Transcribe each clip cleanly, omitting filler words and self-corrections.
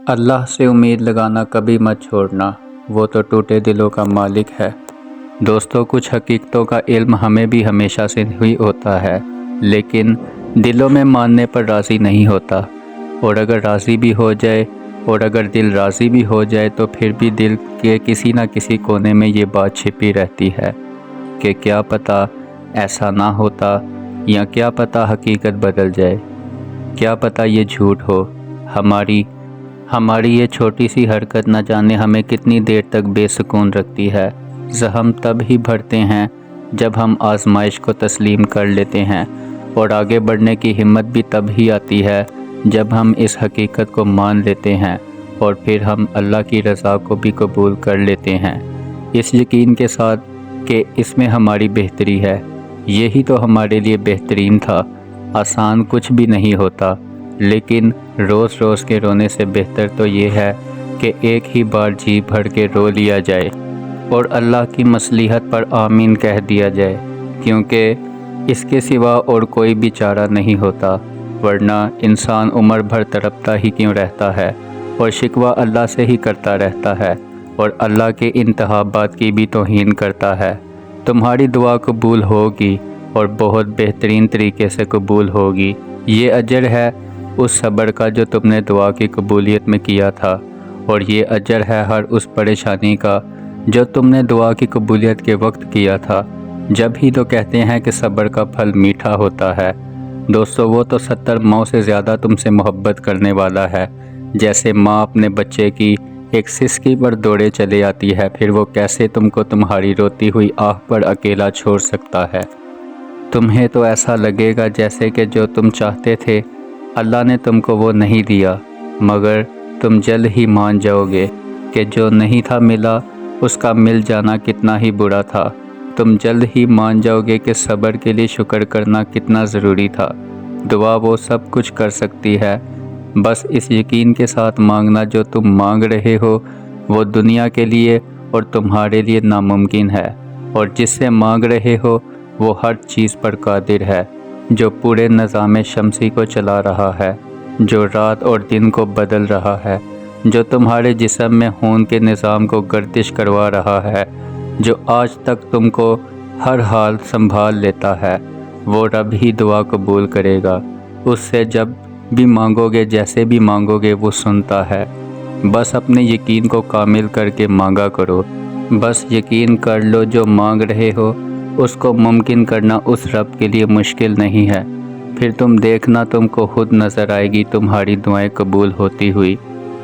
اللہ سے امید لگانا کبھی مت چھوڑنا، وہ تو ٹوٹے دلوں کا مالک ہے۔ دوستو، کچھ حقیقتوں کا علم ہمیں بھی ہمیشہ سے ہی ہوتا ہے، لیکن دلوں میں ماننے پر راضی نہیں ہوتا۔ اور اگر راضی بھی ہو جائے اور اگر دل راضی بھی ہو جائے تو پھر بھی دل کے کسی نہ کسی کونے میں یہ بات چھپی رہتی ہے کہ کیا پتہ ایسا نہ ہوتا، یا کیا پتہ حقیقت بدل جائے، کیا پتہ یہ جھوٹ ہو۔ ہماری یہ چھوٹی سی حرکت نہ جانے ہمیں کتنی دیر تک بے سکون رکھتی ہے۔ زخم تب ہی بھرتے ہیں جب ہم آزمائش کو تسلیم کر لیتے ہیں، اور آگے بڑھنے کی ہمت بھی تب ہی آتی ہے جب ہم اس حقیقت کو مان لیتے ہیں اور پھر ہم اللہ کی رضا کو بھی قبول کر لیتے ہیں، اس یقین کے ساتھ کہ اس میں ہماری بہتری ہے۔ یہی تو ہمارے لیے بہترین تھا۔ آسان کچھ بھی نہیں ہوتا، لیکن روز روز کے رونے سے بہتر تو یہ ہے کہ ایک ہی بار جی بھر کے رو لیا جائے اور اللہ کی مصلحت پر آمین کہہ دیا جائے، کیونکہ اس کے سوا اور کوئی بھی چارہ نہیں ہوتا، ورنہ انسان عمر بھر تڑپتا ہی کیوں رہتا ہے اور شکوہ اللہ سے ہی کرتا رہتا ہے اور اللہ کے انتخابات کی بھی توہین کرتا ہے۔ تمہاری دعا قبول ہوگی اور بہت بہترین طریقے سے قبول ہوگی۔ یہ اجر ہے اس صبر کا جو تم نے دعا کی قبولیت میں کیا تھا، اور یہ اجر ہے ہر اس پریشانی کا جو تم نے دعا کی قبولیت کے وقت کیا تھا۔ جب ہی تو کہتے ہیں کہ صبر کا پھل میٹھا ہوتا ہے۔ دوستو، وہ تو 70 ماؤں سے زیادہ تم سے محبت کرنے والا ہے۔ جیسے ماں اپنے بچے کی ایک سسکی پر دوڑے چلے آتی ہے، پھر وہ کیسے تم کو تمہاری روتی ہوئی آہ پر اکیلا چھوڑ سکتا ہے؟ تمہیں تو ایسا لگے گا جیسے کہ جو تم چاہتے تھے اللہ نے تم کو وہ نہیں دیا، مگر تم جلد ہی مان جاؤ گے کہ جو نہیں تھا ملا اس کا مل جانا کتنا ہی برا تھا۔ تم جلد ہی مان جاؤ گے کہ صبر کے لیے شکر کرنا کتنا ضروری تھا۔ دعا وہ سب کچھ کر سکتی ہے، بس اس یقین کے ساتھ مانگنا جو تم مانگ رہے ہو وہ دنیا کے لیے اور تمہارے لیے ناممکن ہے، اور جس سے مانگ رہے ہو وہ ہر چیز پر قادر ہے، جو پورے نظام شمسی کو چلا رہا ہے، جو رات اور دن کو بدل رہا ہے، جو تمہارے جسم میں خون کے نظام کو گردش کروا رہا ہے، جو آج تک تم کو ہر حال سنبھال لیتا ہے۔ وہ رب ہی دعا قبول کرے گا۔ اس سے جب بھی مانگو گے، جیسے بھی مانگو گے، وہ سنتا ہے۔ بس اپنے یقین کو کامل کر کے مانگا کرو۔ بس یقین کر لو جو مانگ رہے ہو اس کو ممکن کرنا اس رب کے لیے مشکل نہیں ہے۔ پھر تم دیکھنا تم کو خود نظر آئے گی تمہاری دعائیں قبول ہوتی ہوئی،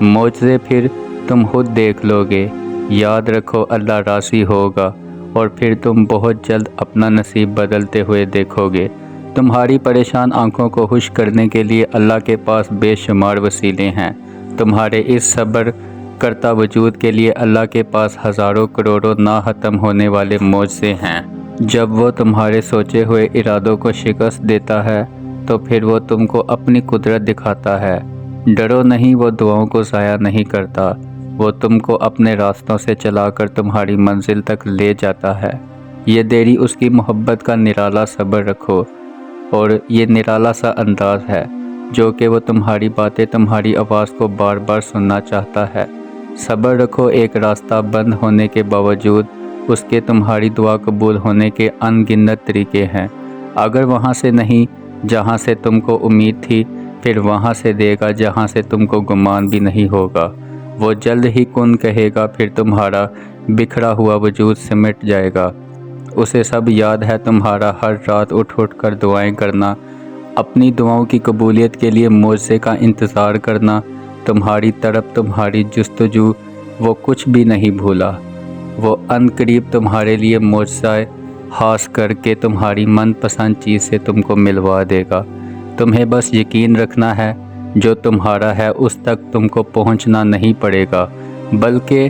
معجزے پھر تم خود دیکھ لو گے۔ یاد رکھو اللہ راضی ہوگا، اور پھر تم بہت جلد اپنا نصیب بدلتے ہوئے دیکھو گے۔ تمہاری پریشان آنکھوں کو خشک کرنے کے لیے اللہ کے پاس بے شمار وسیلے ہیں۔ تمہارے اس صبر کرتا وجود کے لیے اللہ کے پاس ہزاروں کروڑوں نہ ختم ہونے والے معجزے ہیں۔ جب وہ تمہارے سوچے ہوئے ارادوں کو شکست دیتا ہے تو پھر وہ تم کو اپنی قدرت دکھاتا ہے۔ ڈرو نہیں، وہ دعاؤں کو ضائع نہیں کرتا، وہ تم کو اپنے راستوں سے چلا کر تمہاری منزل تک لے جاتا ہے۔ یہ دیری اس کی محبت کا نرالا صبر رکھو، اور یہ نرالا سا انداز ہے جو کہ وہ تمہاری باتیں، تمہاری آواز کو بار بار سننا چاہتا ہے۔ صبر رکھو، ایک راستہ بند ہونے کے باوجود اس کے تمہاری دعا قبول ہونے کے ان گنت طریقے ہیں۔ اگر وہاں سے نہیں جہاں سے تم کو امید تھی، پھر وہاں سے دے گا جہاں سے تم کو گمان بھی نہیں ہوگا۔ وہ جلد ہی کن کہے گا، پھر تمہارا بکھرا ہوا وجود سمٹ جائے گا۔ اسے سب یاد ہے، تمہارا ہر رات اٹھ اٹھ کر دعائیں کرنا، اپنی دعاؤں کی قبولیت کے لیے معجزے کا انتظار کرنا، تمہاری طرف تمہاری جستجو، وہ کچھ بھی نہیں بھولا۔ وہ ان قریب تمہارے لیے معجزہ خاص کر کے تمہاری من پسند چیز سے تم کو ملوا دے گا۔ تمہیں بس یقین رکھنا ہے، جو تمہارا ہے اس تک تم کو پہنچنا نہیں پڑے گا، بلکہ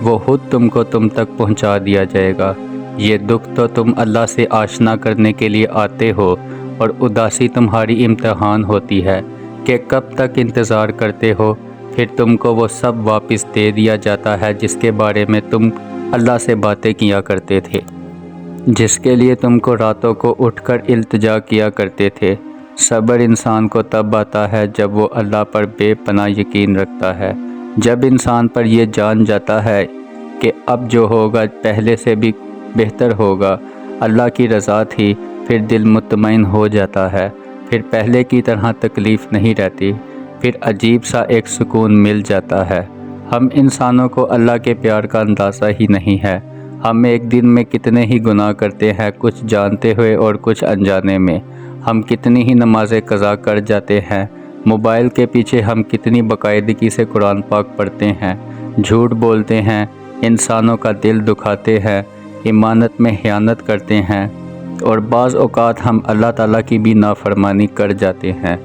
وہ خود تم کو تم تک پہنچا دیا جائے گا۔ یہ دکھ تو تم اللہ سے آشنا کرنے کے لیے آتے ہو، اور اداسی تمہاری امتحان ہوتی ہے کہ کب تک انتظار کرتے ہو۔ پھر تم کو وہ سب واپس دے دیا جاتا ہے جس کے بارے میں تم اللہ سے باتیں کیا کرتے تھے، جس کے لیے تم کو راتوں کو اٹھ کر التجا کیا کرتے تھے۔ صبر انسان کو تب آتا ہے جب وہ اللہ پر بے پناہ یقین رکھتا ہے، جب انسان پر یہ جان جاتا ہے کہ اب جو ہوگا پہلے سے بھی بہتر ہوگا، اللہ کی رضا تھی، پھر دل مطمئن ہو جاتا ہے، پھر پہلے کی طرح تکلیف نہیں رہتی، پھر عجیب سا ایک سکون مل جاتا ہے۔ ہم انسانوں کو اللہ کے پیار کا اندازہ ہی نہیں ہے۔ ہم ایک دن میں کتنے ہی گناہ کرتے ہیں، کچھ جانتے ہوئے اور کچھ انجانے میں۔ ہم کتنی ہی نمازیں قضا کر جاتے ہیں۔ موبائل کے پیچھے ہم کتنی باقاعدگی سے قرآن پاک پڑھتے ہیں، جھوٹ بولتے ہیں، انسانوں کا دل دکھاتے ہیں، امانت میں خیانت کرتے ہیں، اور بعض اوقات ہم اللہ تعالیٰ کی بھی نافرمانی کر جاتے ہیں،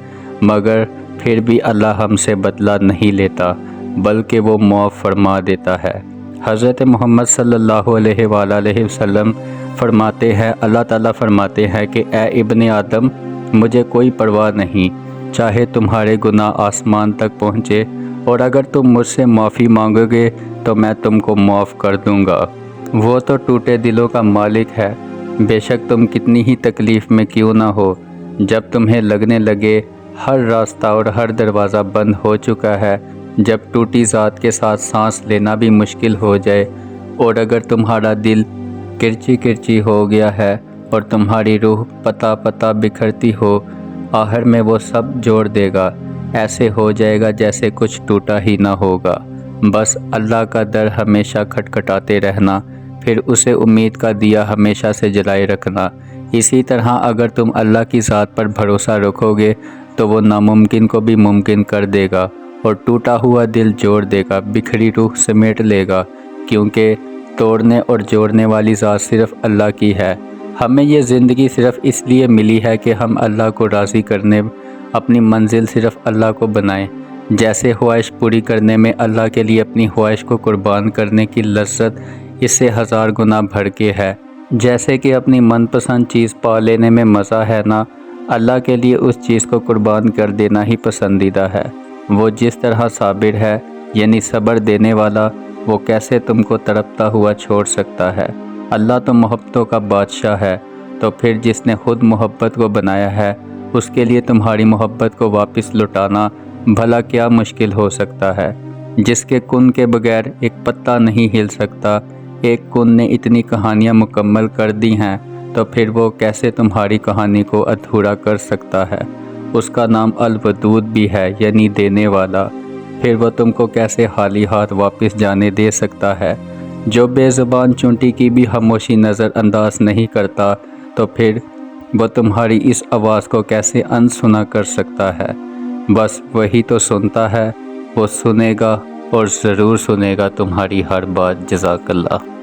مگر پھر بھی اللہ ہم سے بدلہ نہیں لیتا، بلکہ وہ معاف فرما دیتا ہے۔ حضرت محمد صلی اللہ علیہ وآلہ وسلم فرماتے ہیں، اللہ تعالیٰ فرماتے ہیں کہ اے ابن آدم، مجھے کوئی پرواہ نہیں، چاہے تمہارے گناہ آسمان تک پہنچے، اور اگر تم مجھ سے معافی مانگو گے تو میں تم کو معاف کر دوں گا۔ وہ تو ٹوٹے دلوں کا مالک ہے۔ بے شک تم کتنی ہی تکلیف میں کیوں نہ ہو، جب تمہیں لگنے لگے ہر راستہ اور ہر دروازہ بند ہو چکا ہے، جب ٹوٹی ذات کے ساتھ سانس لینا بھی مشکل ہو جائے، اور اگر تمہارا دل کرچی کرچی ہو گیا ہے اور تمہاری روح پتا پتا بکھرتی ہو، آخر میں وہ سب جوڑ دے گا، ایسے ہو جائے گا جیسے کچھ ٹوٹا ہی نہ ہوگا۔ بس اللہ کا در ہمیشہ کھٹکھٹاتے رہنا، پھر اسے امید کا دیا ہمیشہ سے جلائے رکھنا۔ اسی طرح اگر تم اللہ کی ذات پر بھروسہ رکھو گے تو وہ ناممکن کو بھی ممکن کر دے گا، اور ٹوٹا ہوا دل جوڑ دے گا، بکھری روح سمیٹ لے گا، کیونکہ توڑنے اور جوڑنے والی ذات صرف اللہ کی ہے۔ ہمیں یہ زندگی صرف اس لیے ملی ہے کہ ہم اللہ کو راضی کرنے اپنی منزل صرف اللہ کو بنائیں۔ جیسے خواہش پوری کرنے میں اللہ کے لیے اپنی خواہش کو قربان کرنے کی لذت اس سے 1000 گنا بڑھ کے ہے، جیسے کہ اپنی من پسند چیز پا لینے میں مزہ ہے نا، اللہ کے لیے اس چیز کو قربان کر دینا ہی پسندیدہ ہے۔ وہ جس طرح صابر ہے، یعنی صبر دینے والا، وہ کیسے تم کو تڑپتا ہوا چھوڑ سکتا ہے؟ اللہ تو محبتوں کا بادشاہ ہے، تو پھر جس نے خود محبت کو بنایا ہے، اس کے لیے تمہاری محبت کو واپس لوٹانا بھلا کیا مشکل ہو سکتا ہے؟ جس کے کن کے بغیر ایک پتا نہیں ہل سکتا، ایک کن نے اتنی کہانیاں مکمل کر دی ہیں، تو پھر وہ کیسے تمہاری کہانی کو ادھورا کر سکتا ہے؟ اس کا نام الودود بھی ہے، یعنی دینے والا، پھر وہ تم کو کیسے خالی ہاتھ واپس جانے دے سکتا ہے؟ جو بے زبان چونٹی کی بھی خاموشی نظر انداز نہیں کرتا، تو پھر وہ تمہاری اس آواز کو کیسے انسنا کر سکتا ہے؟ بس وہی تو سنتا ہے، وہ سنے گا، اور ضرور سنے گا تمہاری ہر بات۔ جزاک اللہ۔